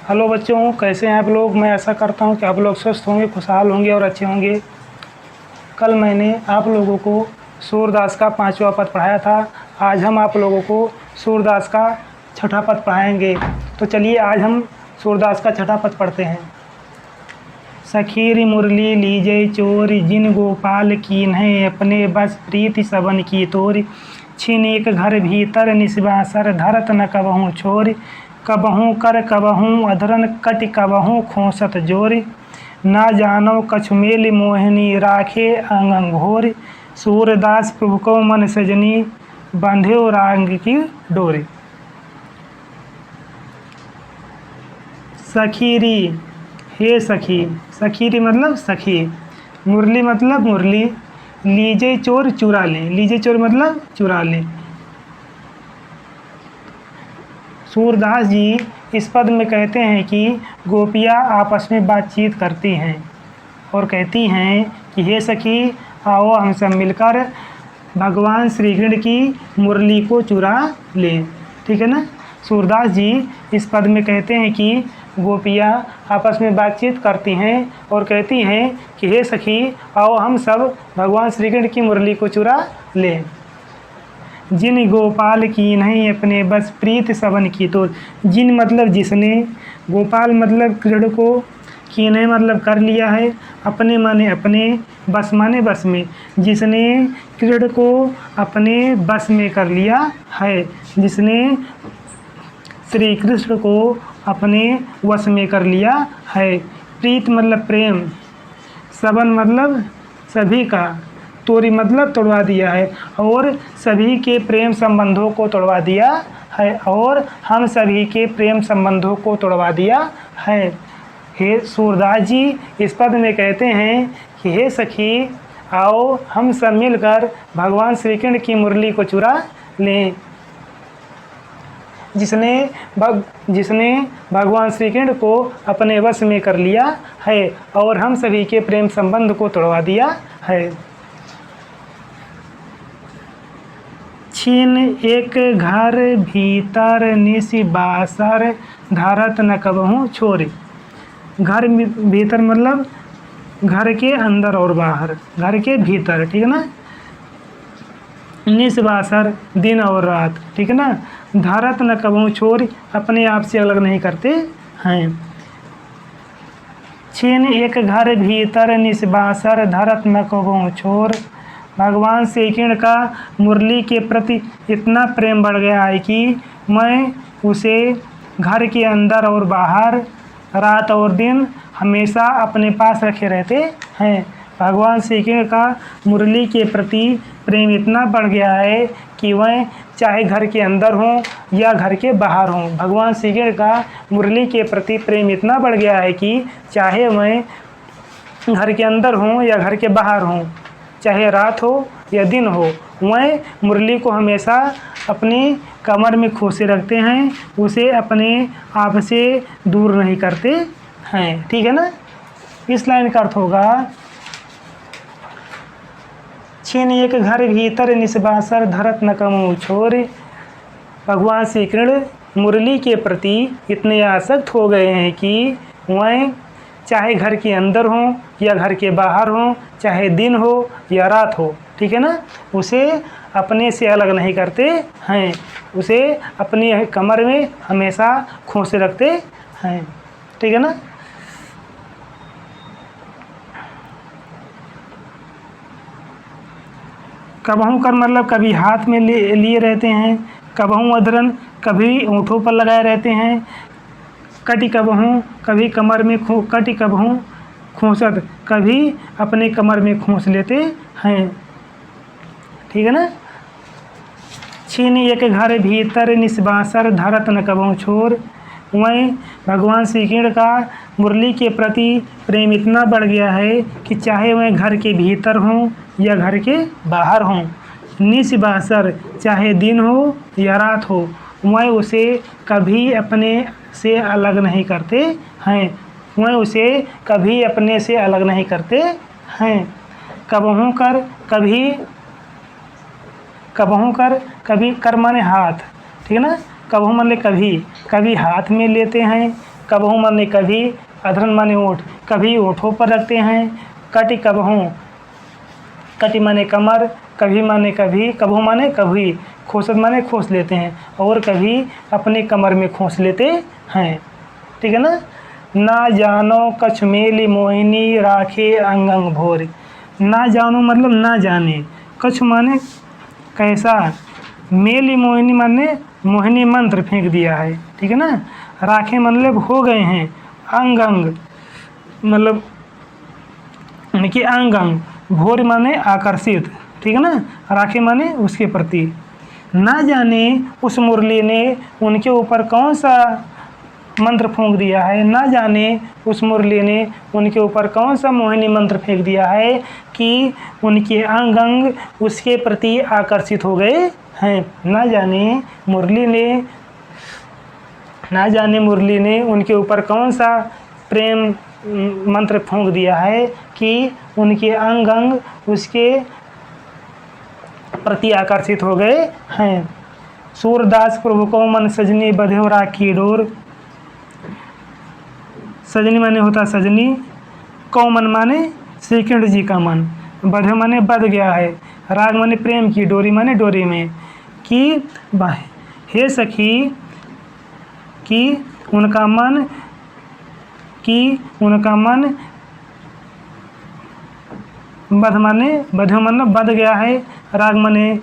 Hello बच्चों, कैसे हैं आप लोग। मैं ऐसा करता हूं कि आप लोग स्वस्थ होंगे, खुशहाल होंगे और अच्छे होंगे। कल मैंने आप लोगों को सूरदास का 5वां पद पढ़ाया था। आज हम आप लोगों को सूरदास का 6ठा पद पढ़ाएंगे। तो चलिए आज हम सूरदास का 6ठा पद पढ़ते हैं। सखीरी मुरली लीजे चोरी, जिन गोपाल कीन्हे अपने बस प्रीति सबन की तोरी। छिन एक घर भीतर निस्वासर, धरत न कबहूँ छोरी। कबहूँ कर कबहूँ अधरन कटि, कबहूँ खोसत जोरी। ना जानो कछु मेल मोहिनी, राखे अंग अंघोरी। सूरदास प्रभु को मन सजनी, बांध्यो राग की डोरी। सखीरी, हे सखी। सखीरी मतलब सखी। मुरली मतलब मुरली। लीजे चोर चुरा ले। लीजे चोर मतलब चुरा ले। सूरदास जी इस पद में कहते हैं कि गोपियाँ आपस में बातचीत करती हैं और कहती हैं कि हे सखी, आओ हम सब मिलकर भगवान श्री कृष्ण की मुरली को चुरा लें। ठीक है ना। सूरदास जी इस पद में कहते हैं कि गोपियाँ आपस में बातचीत करती हैं और कहती हैं कि हे सखी, आओ हम सब भगवान श्री कृष्ण की मुरली को चुरा लें। जिन गोपाल की नहीं अपने बस प्रीत सबन की तो। जिन मतलब जिसने, गोपाल मतलब कृष्ण को, की नहीं मतलब कर लिया है, अपने माने अपने, बस माने बस में। जिसने कृष्ण को अपने बस में कर लिया है, जिसने श्री कृष्ण को अपने वश में कर लिया है। प्रीत मतलब प्रेम, सबन मतलब सभी का, तोरी मतलब तोड़वा दिया है और सभी के प्रेम संबंधों को तोड़वा दिया है और हम सभी के प्रेम संबंधों को तोड़वा दिया है। हे सूरदास जी इस पद में कहते हैं कि हे सखी, आओ हम सब मिलकर भगवान श्री कृष्ण की मुरली को चुरा लें। जिसने भगवान श्री कृष्ण को अपने वश में कर लिया है और हम सभी के प्रेम संबंध को तोड़वा दिया है। छिन एक घर भीतर निस्वासर, धरत न कबहूँ छोरी। घर भीतर मतलब घर के अंदर और बाहर, घर के भीतर। ठीक है ना। निस्वासर दिन और रात। ठीक है ना। धरत न कबहूँ छोरी, अपने आप से अलग नहीं करते हैं। छिन एक घर भीतर निस्वासर, धरत न कबहूँ छोर। भगवान श्री कृष्ण का मुरली के प्रति इतना प्रेम बढ़ गया है कि मैं उसे घर के अंदर और बाहर, रात और दिन हमेशा अपने पास रखे रहते हैं। भगवान श्री कृष्ण का मुरली के प्रति प्रेम इतना बढ़ गया है कि वह चाहे घर के अंदर हों या घर के बाहर हों, भगवान श्री कृष्ण का मुरली के प्रति प्रेम इतना बढ़ गया है कि चाहे वह घर के अंदर हों या घर के बाहर हों, चाहे रात हो या दिन हो, वह मुरली को हमेशा अपनी कमर में खोसे रखते हैं, उसे अपने आप से दूर नहीं करते हैं। ठीक है ना। इस लाइन का अर्थ होगा, छिन एक घर भीतर निस्वासर, धरत न कबहूँ छोरी। भगवान श्री कृष्ण मुरली के प्रति इतने आसक्त हो गए हैं कि वह चाहे घर के अंदर हो या घर के बाहर हो, चाहे दिन हो या रात हो, ठीक है ना, उसे अपने से अलग नहीं करते हैं, उसे अपनी कमर में हमेशा खोसे रखते हैं। ठीक है ना। कबहूँ कर मतलब कभी हाथ में लिए रहते हैं, कबहूँ अधरन कभी ओंठों पर लगाए रहते हैं, कटि कबहूँ कभी कमर में कटि कबहूँ खोसत कभी अपने कमर में खोस लेते हैं। ठीक है ना। छिन एक घर भीतर निस्वासर, धरत न कबहूँ छोर। वहीं भगवान श्री कृष्ण का मुरली के प्रति प्रेम इतना बढ़ गया है कि चाहे वह घर के भीतर हों या घर के बाहर हों, निस्वासर चाहे दिन हो या रात हो, वह उसे कभी अपने से अलग नहीं करते हैं, वह उसे कभी अपने से अलग नहीं करते हैं। कबहूँ कर कभी कर माने हाथ। ठीक है ना। कबहूँ मतलब कभी, कभी हाथ में लेते हैं, कबहू माने कभी, अधरन माने ओठ, कभी ओठों पर रखते हैं। कटि कबहू, कटि माने कमर, कभी माने कभी, कबहू माने कभी, खोसत माने खोस लेते हैं, और कभी अपने कमर में खोस लेते हैं। ठीक है ना। ना जानो कछ मेली मोहिनी राखे अंग अंग भोर। ना जानो मतलब ना जाने, कछ माने कैसा, मेली मोहिनी माने मोहिनी मंत्र फेंक दिया है। ठीक है ना। राखे मतलब हो गए हैं, अंग अंग मतलब उनके अंग अंग, भोर माने आकर्षित। ठीक है ना। राखे माने उसके प्रति। ना जाने उस मुरली ने उनके ऊपर कौन सा मंत्र फूंक दिया है, ना जाने उस मुरली ने उनके ऊपर कौन सा मोहिनी मंत्र फेंक दिया है कि उनके अंग अंग उसके प्रति आकर्षित हो गए हैं। ना जाने मुरली ने उनके ऊपर कौन सा प्रेम मंत्र फूंक दिया है कि उनके अंग अंग उसके प्रति आकर्षित हो गए हैं। सूरदास प्रभु को मन सजनी बध्यो राखी डोर। सजनी माने होता सजनी, कौमन माने श्री कृष्ण जी का मन, बध्यो माने बध गया है, राग माने प्रेम की, डोरी माने डोरी में, कि हे सखी कि उनका मन बध्यो माने बध गया है, राग माने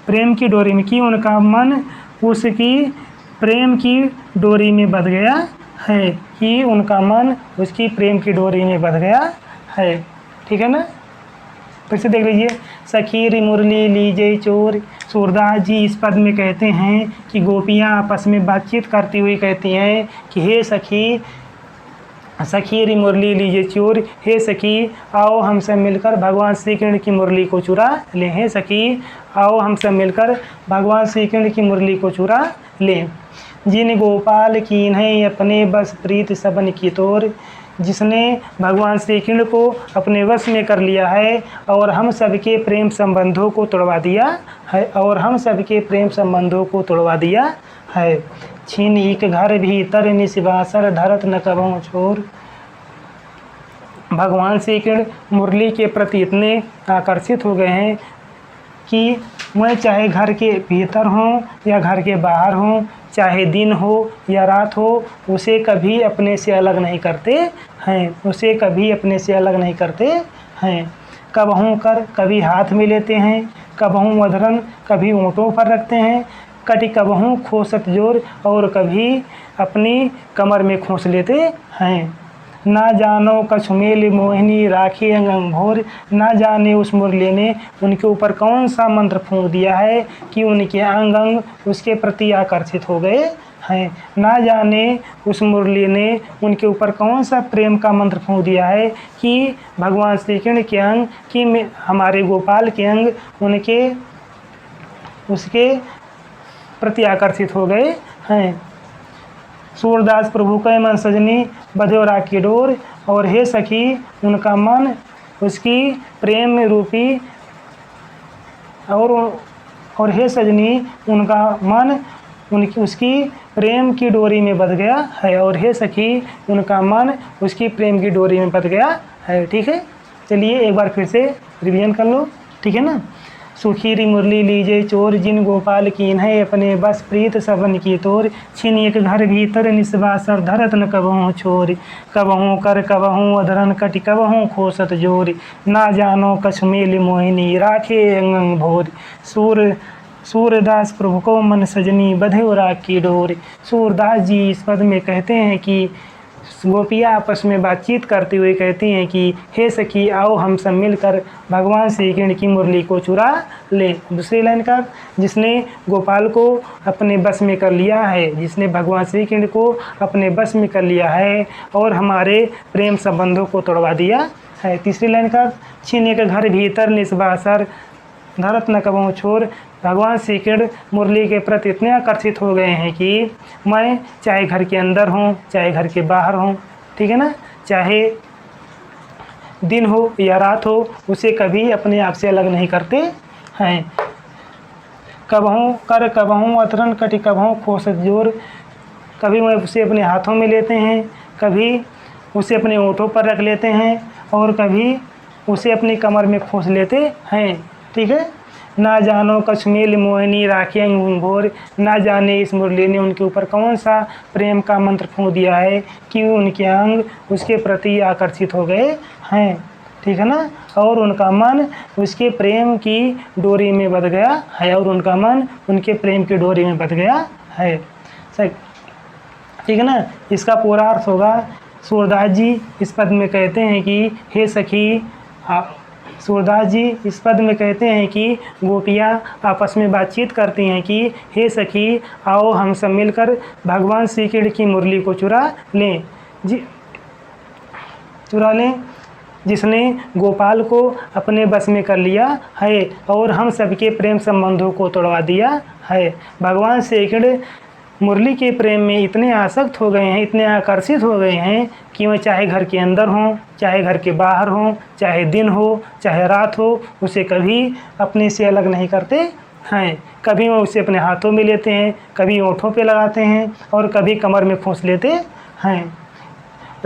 प्रेम की डोरी में, कि उनका मन उसकी प्रेम की डोरी में बध गया है, कि उनका मन उसकी प्रेम की डोरी में बध गया है। ठीक है ना। फिर से देख लीजिए। सखीरी मुरली लीजे चोर। सूरदास जी इस पद में कहते हैं कि गोपियाँ आपस में बातचीत करती हुई कहती हैं कि हे सखी, सखीरी मुरली लीजिए चोर, हे सखी आओ हम सब मिलकर भगवान श्री कृष्ण की मुरली को चुरा लें। हे सखी आओ हम सब मिलकर भगवान श्री कृष्ण की मुरली को चुरा लें। जिन गोपाल कीन्हे अपने बस प्रीत सबन की तोर। जिसने भगवान श्री कृष्ण को अपने वश में कर लिया है और हम सबके प्रेम संबंधों को तोड़वा दिया है, छीन एक घर भीतर निस्वासर धरत न कबहु छोर। भगवान श्री कृष्ण मुरली के प्रति इतने आकर्षित हो गए हैं कि मैं चाहे घर के भीतर हूँ या घर के बाहर हूँ, चाहे दिन हो या रात हो, उसे कभी अपने से अलग नहीं करते हैं। कबहू कर कभी हाथ में लेते हैं, कबहू अधरन कभी ऊँटों पर रखते हैं, कटी कबहू खोसत जोर और कभी अपनी कमर में खोस लेते हैं। ना जानो कछु मेली मोहिनी राखी अंग अंग भोर। ना जाने उस मुरली ने उनके ऊपर कौन सा मंत्र फूंक दिया है कि उनके अंग अंग उसके प्रति आकर्षित हो गए हैं। ना जाने उस मुरली ने उनके ऊपर कौन सा प्रेम का मंत्र फूंक दिया है कि भगवान श्री कृष्ण के अंग कि हमारे गोपाल के अंग उसके प्रति आकर्षित हो गए हैं। सूरदास प्रभु के मन सजनी बध्यो राखी डोर, और हे सखी उनका मन उसकी प्रेम रूपी और हे सजनी उनका मन उसकी प्रेम की डोरी में बंध गया है, और हे सखी उनका मन उसकी प्रेम की डोरी में बंध गया है। ठीक है। चलिए एक बार फिर से रिवीजन कर लो। ठीक है ना। सुखीरी मुरली लीजे चोर, जिन गोपाल कीन्हे अपने बस प्रीत सबन की तोर। छिन एक घर भीतर निस्वासर धरत न कबहू छोर। कबहू कर कबहू अधरन कटि कबहू खोसत जोर। ना जानो कछ मेली मोहिनी राखे अंग अंग भोर। सूरदास प्रभु को मन सजनी बध्यो राखी डोर। सूरदास जी इस पद में कहते हैं कि गोपियाँ आपस में बातचीत करते हुए कहती हैं कि हे सखी आओ हम सब मिलकर भगवान श्री कृष्ण की मुरली को चुरा लें। दूसरी लाइन का, जिसने गोपाल को अपने बस में कर लिया है, जिसने भगवान श्री कृष्ण को अपने बस में कर लिया है और हमारे प्रेम संबंधों को तोड़वा दिया है। तीसरी लाइन का, छीने के घर भीतर निस्वासर धरत न कबहू छोर। भगवान श्री कृष्ण मुरली के प्रति इतने आकर्षित हो गए हैं कि मैं चाहे घर के अंदर हूँ चाहे घर के बाहर हूँ, ठीक है ना, चाहे दिन हो या रात हो, उसे कभी अपने आप से अलग नहीं करते हैं। कबहू कर कबहू अतरन कटि कबहू खोसत जोर। कभी वह उसे अपने हाथों में लेते हैं, कभी उसे अपने होठों पर रख लेते हैं और कभी उसे अपनी कमर में खोस लेते हैं। ठीक है। ना जानो कश्मीर मोहिनी राखी अंग भोर, ना जाने इस मुरली ने उनके ऊपर कौन सा प्रेम का मंत्र फूंक दिया है कि उनके अंग उसके प्रति आकर्षित हो गए हैं। ठीक है ना। और उनका मन उसके प्रेम की डोरी में बंध गया है, और उनका मन उनके प्रेम की डोरी में बंध गया है। सही। ठीक है ना। इसका पूरा अर्थ होगा, सूरदास जी इस पद में कहते हैं कि हे सखी, सूरदास जी इस पद में कहते हैं कि गोपियाँ आपस में बातचीत करती हैं कि हे सखी, आओ हम सब मिलकर भगवान श्री कृष्ण की मुरली को चुरा लें जिसने गोपाल को अपने बस में कर लिया है और हम सबके प्रेम संबंधों को तोड़वा दिया है। भगवान श्री कृष्ण मुरली के प्रेम में इतने आसक्त हो गए हैं, इतने आकर्षित हो गए हैं कि वह चाहे घर के अंदर हों, चाहे घर के बाहर हों, चाहे दिन हो, चाहे रात हो, उसे कभी अपने से अलग नहीं करते हैं। कभी वह उसे अपने हाथों में लेते हैं, कभी ओंठों पे लगाते हैं और कभी कमर में खोस लेते हैं।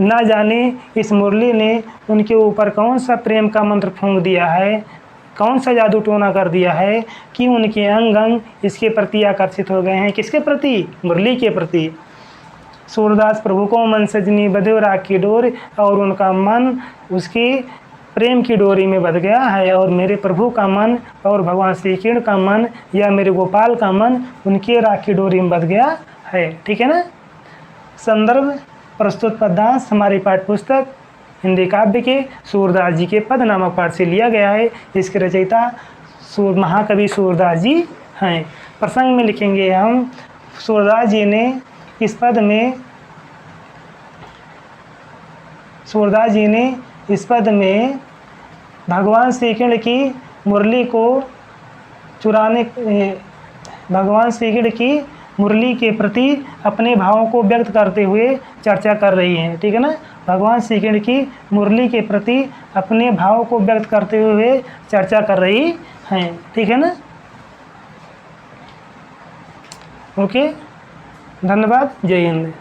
ना जाने इस मुरली ने उनके ऊपर कौन सा प्रेम का मंत्र फूंक दिया है, कौन सा जादू टोना कर दिया है कि उनके अंग अंग इसके प्रति आकर्षित हो गए हैं। किसके प्रति? मुरली के प्रति। सूरदास प्रभु को मन सजनी बंधे राख की डोर, और उनका मन उसकी प्रेम की डोरी में बंध गया है, और मेरे प्रभु का मन और भगवान श्री कृष्ण का मन या मेरे गोपाल का मन उनके राख की डोरी में बंध गया है। ठीक है ना। संदर्भ प्रस्तुत पद्यांश हमारी पाठ्य पुस्तक हिंदी काव्य के सूरदास जी के पद नामक पाठ से लिया गया है। इसके रचयिता महाकवि सूरदास जी हैं। प्रसंग में लिखेंगे हम, सूरदास जी ने इस पद में भगवान श्री कृष्ण की मुरली को चुराने, भगवान श्री कृष्ण की मुरली के प्रति अपने भावों को व्यक्त करते हुए चर्चा कर रही हैं। ठीक है ना। भगवान श्री कृष्ण की मुरली के प्रति अपने भाव को व्यक्त करते हुए चर्चा कर रही हैं। ठीक है ना। ओके, धन्यवाद। जय हिंद।